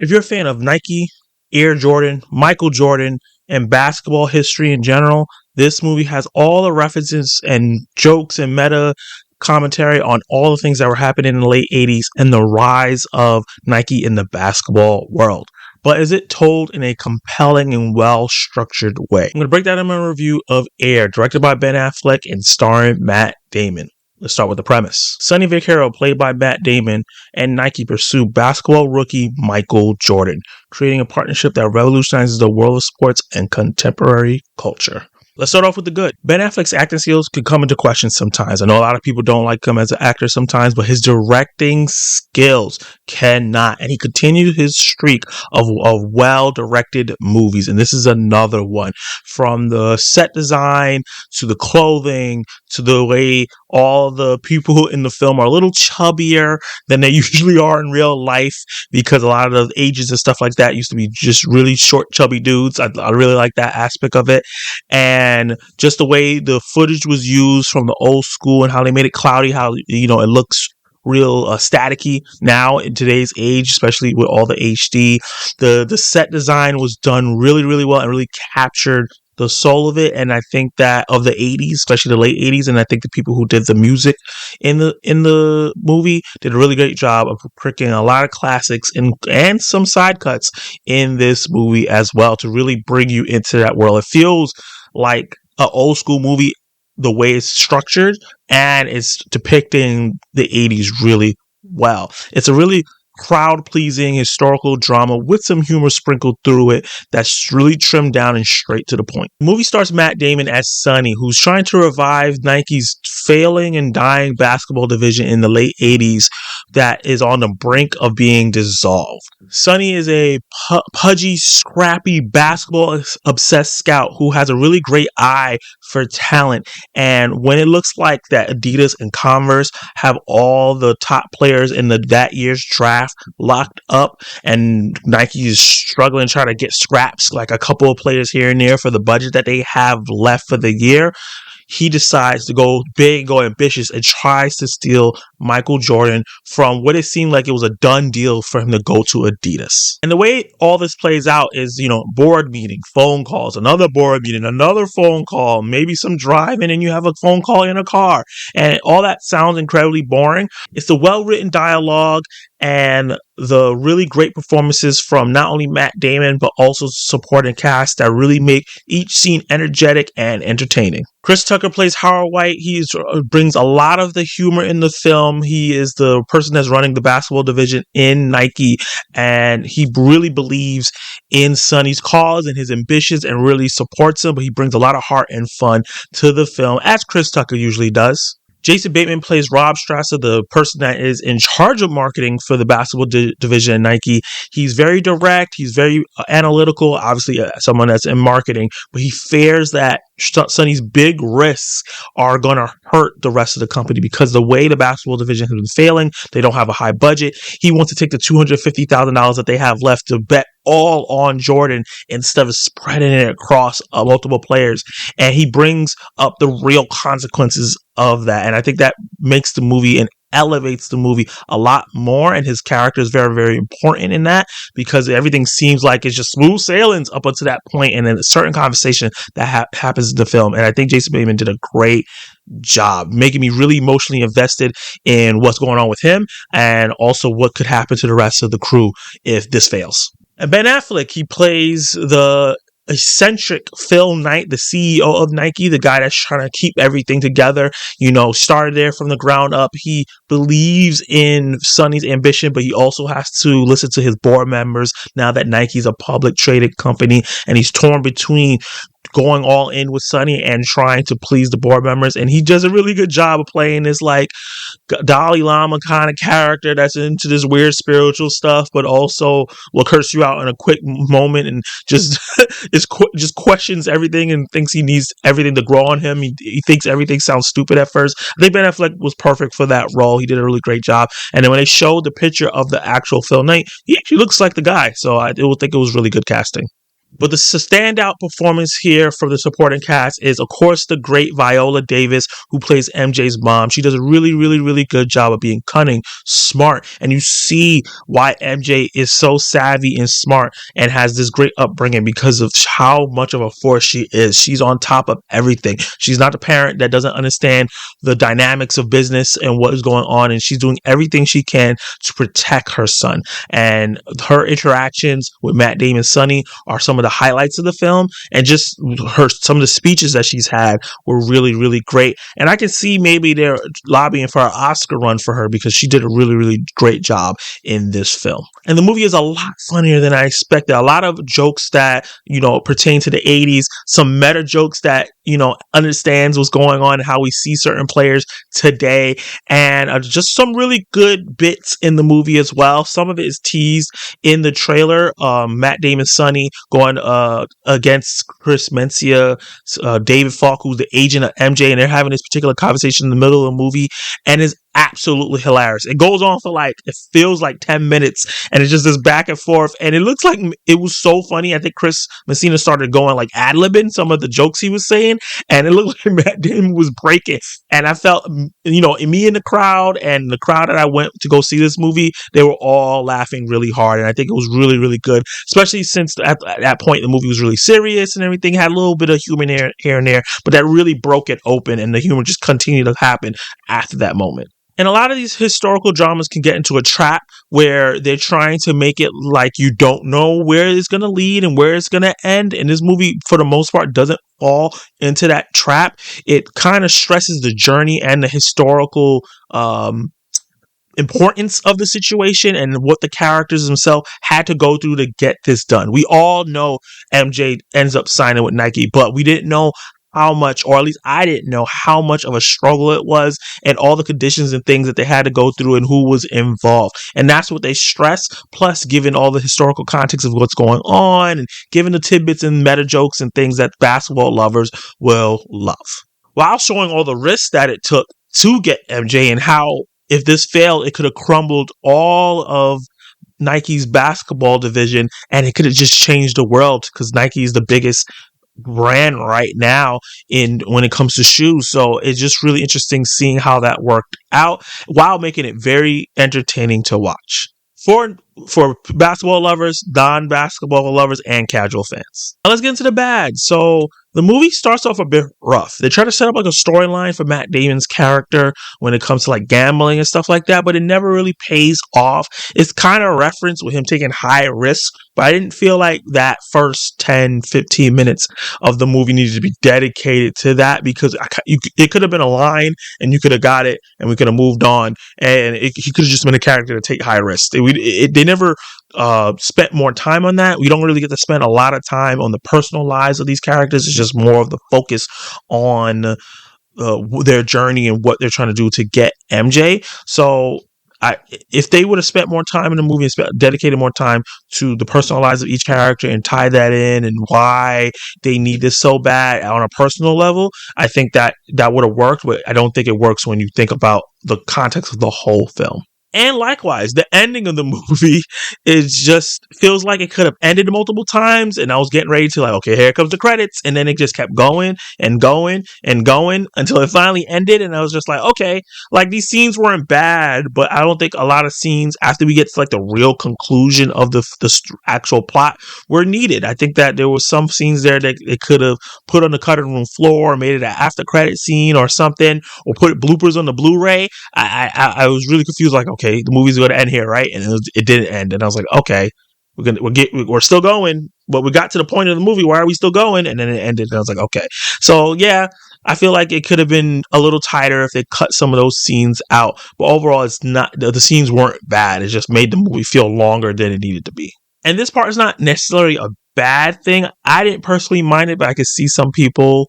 If you're a fan of Nike, Air Jordan, Michael Jordan, and basketball history in general, this movie has all the references and jokes and meta commentary on all the things that were happening in the late 80s and the rise of Nike in the basketball world. But is it told in a compelling and well-structured way? I'm going to break down in my review of Air, directed by Ben Affleck and starring Matt Damon. Let's start with the premise. Sonny Vaccaro, played by Matt Damon, and Nike pursue basketball rookie Michael Jordan, creating a partnership that revolutionizes the world of sports and contemporary culture. Let's start off with the good. Ben Affleck's acting skills could come into question sometimes. I know a lot of people don't like him as an actor sometimes, but his directing skills cannot. And he continued his streak of well-directed movies. And this is another one. From the set design to the clothing to the way all the people in the film are a little chubbier than they usually are in real life, because a lot of the ages and stuff like that used to be just really short, chubby dudes. I really like that aspect of it. And just the way the footage was used from the old school and how they made it cloudy, how, it looks real staticky now in today's age, especially with all the HD. The set design was done really, really well and really captured the soul of it. And I think that of the 80s, especially the late 80s, and I think the people who did the music in the movie did a really great job of pricking a lot of classics and some side cuts in this movie as well to really bring you into that world. It feels like an old school movie the way it's structured, and it's depicting the 80s really well. It's a really crowd-pleasing historical drama with some humor sprinkled through it that's really trimmed down and straight to the point. The movie stars Matt Damon as Sonny, who's trying to revive Nike's failing and dying basketball division in the late 80s that is on the brink of being dissolved. Sonny is a pudgy, scrappy, basketball-obsessed scout who has a really great eye for talent, and when it looks like that Adidas and Converse have all the top players in that year's draft locked up, and Nike is struggling trying to get scraps, like a couple of players here and there for the budget that they have left for the year, he decides to go big, go ambitious, and tries to steal Michael Jordan from what it seemed like it was a done deal for him to go to Adidas. And the way all this plays out is, board meeting, phone calls, another board meeting, another phone call, maybe some driving, and you have a phone call in a car. And all that sounds incredibly boring. It's the well-written dialogue and the really great performances from not only Matt Damon, but also supporting cast that really make each scene energetic and entertaining. Chris Tucker plays Howard White. He brings a lot of the humor in the film. He is the person that's running the basketball division in Nike, and he really believes in Sonny's cause and his ambitions and really supports him, but he brings a lot of heart and fun to the film, as Chris Tucker usually does. Jason Bateman plays Rob Strasser, the person that is in charge of marketing for the basketball division at Nike. He's very direct. He's very analytical, obviously someone that's in marketing, but he fears that Sonny's big risks are going to hurt the rest of the company because the way the basketball division has been failing, they don't have a high budget. He wants to take the $250,000 that they have left to bet all on Jordan instead of spreading it across multiple players. And he brings up the real consequences of that. And I think that makes the movie and elevates the movie a lot more. And his character is very, very important in that because everything seems like it's just smooth sailings up until that point. And then a certain conversation that happens in the film. And I think Jason Bateman did a great job making me really emotionally invested in what's going on with him and also what could happen to the rest of the crew if this fails. And Ben Affleck, he plays the eccentric Phil Knight, the CEO of Nike, the guy that's trying to keep everything together, started there from the ground up. He believes in Sonny's ambition, but he also has to listen to his board members now that Nike's a public traded company, and he's torn between going all in with Sonny and trying to please the board members. And he does a really good job of playing this like Dalai Lama kind of character that's into this weird spiritual stuff, but also will curse you out in a quick moment and just just questions everything and thinks he needs everything to grow on him. He thinks everything sounds stupid at first. I think Ben Affleck was perfect for that role. He did a really great job. And then when they showed the picture of the actual Phil Knight, he actually looks like the guy. So I think it was really good casting. But the standout performance here for the supporting cast is, of course, the great Viola Davis, who plays MJ's mom. She does a really, really, really good job of being cunning, smart, and you see why MJ is so savvy and smart and has this great upbringing because of how much of a force she is. She's on top of everything. She's not the parent that doesn't understand the dynamics of business and what is going on, and she's doing everything she can to protect her son. And her interactions with Matt Damon's Sonny are some of the highlights of the film, and just some of the speeches that she's had were really, really great. And I can see maybe they're lobbying for an Oscar run for her because she did a really, really great job in this film. And the movie is a lot funnier than I expected. A lot of jokes that, pertain to the 80s, some meta jokes that, understands what's going on and how we see certain players today, and just some really good bits in the movie as well. Some of it is teased in the trailer. Matt Damon's Sonny going against Chris Mencia, David Falk, who's the agent of MJ, and they're having this particular conversation in the middle of the movie, and it's absolutely hilarious. It goes on for it feels like 10 minutes, and it's just this back and forth, and it looks like it was so funny. I think Chris Messina started going ad-libbing some of the jokes he was saying, and it looked like Matt Damon was breaking. And I felt, me in the crowd and the crowd that I went to go see this movie, they were all laughing really hard, and I think it was really, really good, especially since at that point the movie was really serious and everything, had a little bit of humor here and there, but that really broke it open, and the humor just continued to happen after that moment. And a lot of these historical dramas can get into a trap where they're trying to make it like you don't know where it's going to lead and where it's going to end. And this movie, for the most part, doesn't fall into that trap. It kind of stresses the journey and the historical importance of the situation and what the characters themselves had to go through to get this done. We all know MJ ends up signing with Nike, but we didn't know how much, or at least I didn't know how much of a struggle it was, and all the conditions and things that they had to go through and who was involved. And that's what they stress, plus given all the historical context of what's going on and given the tidbits and meta jokes and things that basketball lovers will love, while showing all the risks that it took to get MJ and how, if this failed, it could have crumbled all of Nike's basketball division, and it could have just changed the world because Nike is the biggest brand right now when it comes to shoes. So it's just really interesting seeing how that worked out while making it very entertaining to watch for basketball lovers, non-basketball lovers, and casual fans. Now let's get into the bad. So the movie starts off a bit rough. They try to set up a storyline for Matt Damon's character when it comes to gambling and stuff like that, but it never really pays off. It's kind of referenced with him taking high risk, but I didn't feel like that first 10, 15 minutes of the movie needed to be dedicated to that, because it could have been a line and you could have got it and we could have moved on, and he could have just been a character to take high risks. They never spent more time on that. We don't really get to spend a lot of time on the personal lives of these characters. It's just more of the focus on their journey and what they're trying to do to get MJ. So if they would have spent more time in the movie and dedicated more time to the personal lives of each character and tie that in and why they need this so bad on a personal level, I think that would have worked, but I don't think it works when you think about the context of the whole film. And likewise, the ending of the movie feels like it could have ended multiple times, and I was getting ready to okay, here comes the credits, and then it just kept going and going and going until it finally ended, and I was just like, okay, these scenes weren't bad, but I don't think a lot of scenes after we get to the real conclusion of the actual plot were needed. I think that there were some scenes there that they could have put on the cutting room floor, or made it an after credit scene or something, or put bloopers on the Blu-ray. I was really confused, okay, the movie's going to end here, right? And it didn't end, and I was like, okay, we're still going, but we got to the point of the movie. Why are we still going? And then it ended, and I was like, okay. So yeah, I feel like it could have been a little tighter if they cut some of those scenes out. But overall, it's not. The scenes weren't bad. It just made the movie feel longer than it needed to be. And this part is not necessarily a bad thing. I didn't personally mind it, but I could see some people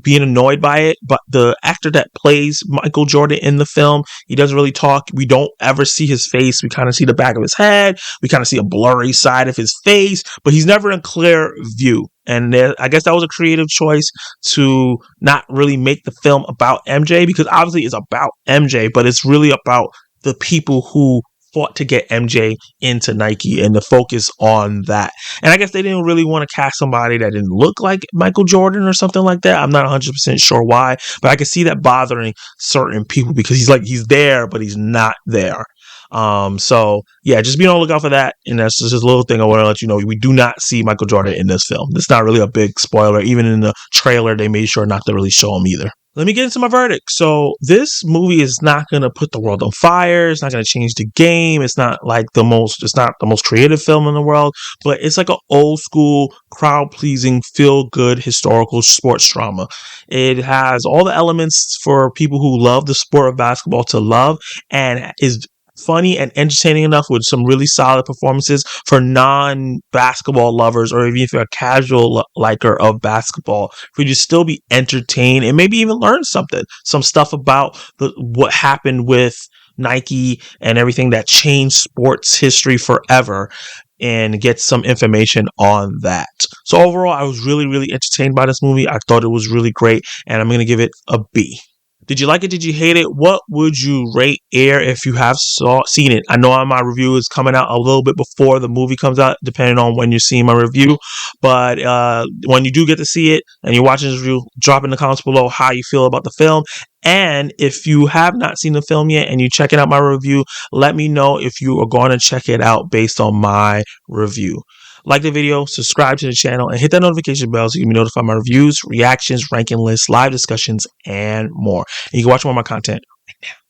being annoyed by it. But the actor that plays Michael Jordan in the film, he doesn't really talk. We don't ever see his face. We kind of see the back of his head. We kind of see a blurry side of his face, but he's never in clear view. And I guess that was a creative choice to not really make the film about MJ, because obviously it's about MJ, but it's really about the people who fought to get MJ into Nike and the focus on that. And I guess they didn't really want to cast somebody that didn't look like Michael Jordan or something like that. I'm not 100% sure why, but I can see that bothering certain people because he's there, but he's not there. So yeah, just be on the lookout for that. And that's just a little thing I want to let you know. We do not see Michael Jordan in this film. It's not really a big spoiler. Even in the trailer, they made sure not to really show him either. Let me get into my verdict. So this movie is not going to put the world on fire. It's not going to change the game. It's not it's not the most creative film in the world, but it's like an old school, crowd pleasing, feel good historical sports drama. It has all the elements for people who love the sport of basketball to love, and is funny and entertaining enough with some really solid performances for non-basketball lovers, or even if you're a casual liker of basketball, for you to still be entertained and maybe even learn some stuff about what happened with Nike and everything that changed sports history forever, and get some information on that. So overall, I was really, really entertained by this movie. I thought it was really great, and I'm going to give it a B. Did you like it? Did you hate it? What would you rate Air if you have seen it? I know my review is coming out a little bit before the movie comes out, depending on when you're seeing my review. But when you do get to see it and you're watching this review, drop in the comments below how you feel about the film. And if you have not seen the film yet and you're checking out my review, let me know if you are going to check it out based on my review. Like the video, subscribe to the channel, and hit that notification bell so you can be notified of my reviews, reactions, ranking lists, live discussions, and more. And you can watch more of my content right now.